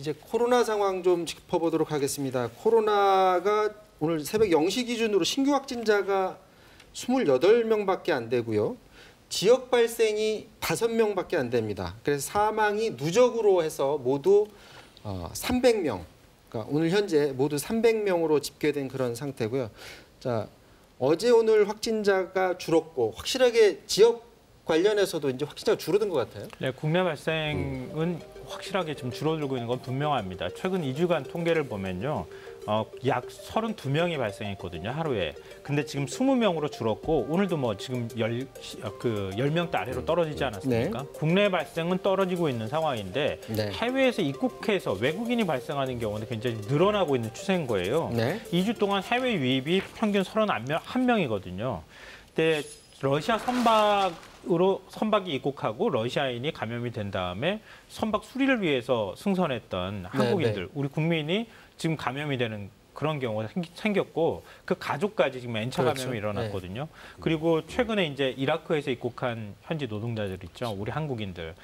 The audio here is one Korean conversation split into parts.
이제 코로나 상황 좀 짚어보도록 하겠습니다. 코로나가 오늘 새벽 0시 기준으로 신규 확진자가 28명밖에 안 되고요. 지역 발생이 5명밖에 안 됩니다. 그래서 사망이 누적으로 해서 모두 300명. 그러니까 오늘 현재 모두 300명으로 집계된 그런 상태고요. 자, 어제 오늘 확진자가 줄었고 확실하게 지역 관련해서도 이제 확진자가 줄어든 것 같아요. 네, 국내 발생은 확실하게 좀 줄어들고 있는 건 분명합니다. 최근 2주간 통계를 보면요. 약 32명이 발생했거든요, 하루에. 근데 지금 20명으로 줄었고 오늘도 뭐 지금 10명대 아래로 떨어지지 않았습니까? 네. 국내 발생은 떨어지고 있는 상황인데 네. 해외에서 입국해서 외국인이 발생하는 경우는 굉장히 늘어나고 있는 추세인 거예요. 네. 2주 동안 해외 유입이 평균 31명이거든요. 근데 러시아 선박이 입국하고 러시아인이 감염이 된 다음에 선박 수리를 위해서 승선했던 한국인들, 우리 국민이 지금 감염이 되는 그런 경우가 생겼고 그 가족까지 지금 N차 감염이 일어났거든요. 그리고 최근에 이제 이라크에서 입국한 현지 노동자들 있죠. 우리 한국인들.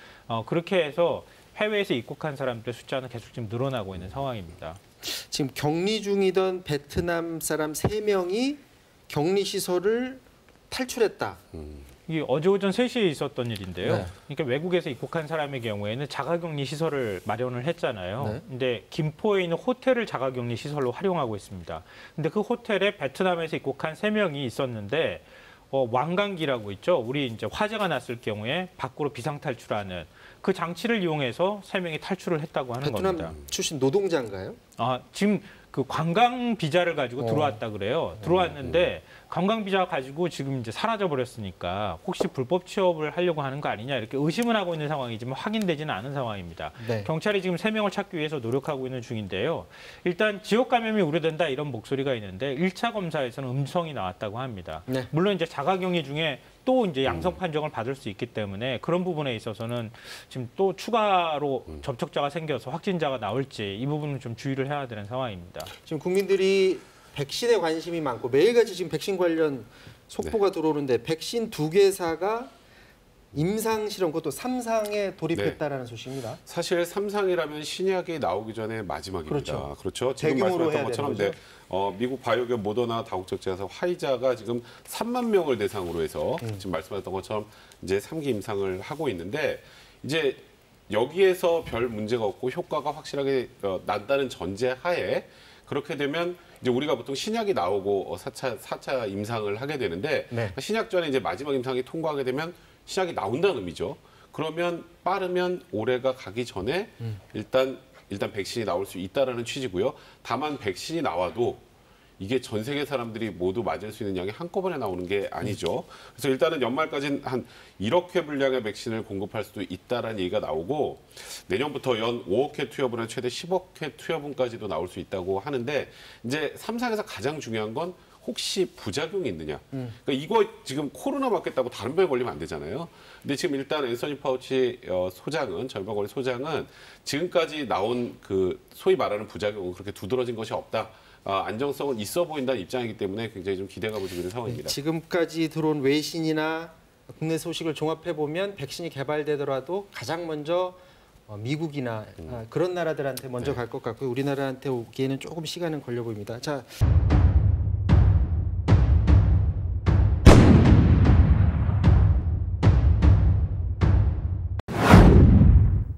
그렇게 해서 해외에서 입국한 사람들의 숫자는 계속 지금 늘어나고 있는 상황입니다. 지금 격리 중이던 베트남 사람 3명이 격리시설을 탈출했다. 이게 어제 오전 3시에 있었던 일인데요. 네. 그러니까 외국에서 입국한 사람의 경우에는 자가격리 시설을 마련을 했잖아요. 네. 근데 김포에 있는 호텔을 자가격리 시설로 활용하고 있습니다. 근데 그 호텔에 베트남에서 입국한 3명이 있었는데 왕관기라고 있죠. 우리 이제 화재가 났을 경우에 밖으로 비상탈출하는 그 장치를 이용해서 3명이 탈출을 했다고 하는 겁니다. 베트남 출신 노동자인가요? 지금 그 관광 비자를 가지고 들어왔다 그래요. 들어왔는데 관광 비자 가지고 지금 이제 사라져 버렸으니까 혹시 불법 취업을 하려고 하는 거 아니냐 이렇게 의심을 하고 있는 상황이지만 확인되지는 않은 상황입니다. 네. 경찰이 지금 3명을 찾기 위해서 노력하고 있는 중인데요. 일단 지역 감염이 우려된다 이런 목소리가 있는데 1차 검사에서는 음성이 나왔다고 합니다. 네. 물론 이제 자가격리 중에 또 이제 양성 판정을 받을 수 있기 때문에 그런 부분에 있어서는 지금 또 추가로 접촉자가 생겨서 확진자가 나올지 이 부분은 좀 주의를 해야 되는 상황입니다. 지금 국민들이 백신에 관심이 많고 매일같이 지금 백신 관련 속보가 들어오는데 백신 2개사가 임상 실험, 그것도 3상에 돌입했다라는 소식입니다. 사실 3상이라면 신약이 나오기 전에 마지막입니다. 그렇죠. 지금 대규모로 말씀하셨던 것처럼 미국 바이오기업 모더나 다국적 제약사 화이자가 지금 3만 명을 대상으로 해서 지금 말씀하셨던 것처럼 이제 3기 임상을 하고 있는데 이제 여기에서 별 문제가 없고 효과가 확실하게 난다는 전제 하에 그렇게 되면 이제 우리가 보통 신약이 나오고 4차 임상을 하게 되는데 신약 전에 이제 마지막 임상이 통과하게 되면 신약이 나온다는 의미죠. 그러면 빠르면 올해가 가기 전에 일단 백신이 나올 수 있다라는 취지고요. 다만 백신이 나와도 이게 전 세계 사람들이 모두 맞을 수 있는 양이 한꺼번에 나오는 게 아니죠. 그래서 일단은 연말까지는 한 1억 회 분량의 백신을 공급할 수도 있다라는 얘기가 나오고 내년부터 연 5억 회 투여분에 최대 10억 회 투여분까지도 나올 수 있다고 하는데 이제 3상에서 가장 중요한 건 혹시 부작용이 있느냐. 그러니까 이거 지금 코로나 맞겠다고 다른 병에 걸리면 안 되잖아요. 근데 지금 일단 앤서니 파우치 소장은 절박원리 소장은 지금까지 나온 그 소위 말하는 부작용은 그렇게 두드러진 것이 없다. 안정성은 있어 보인다는 입장이기 때문에 굉장히 좀 기대가 보이는 상황입니다. 지금까지 들어온 외신이나 국내 소식을 종합해 보면 백신이 개발되더라도 가장 먼저 미국이나 그런 나라들한테 먼저 갈 것 같고요. 우리나라한테 오기에는 조금 시간은 걸려 보입니다. 자.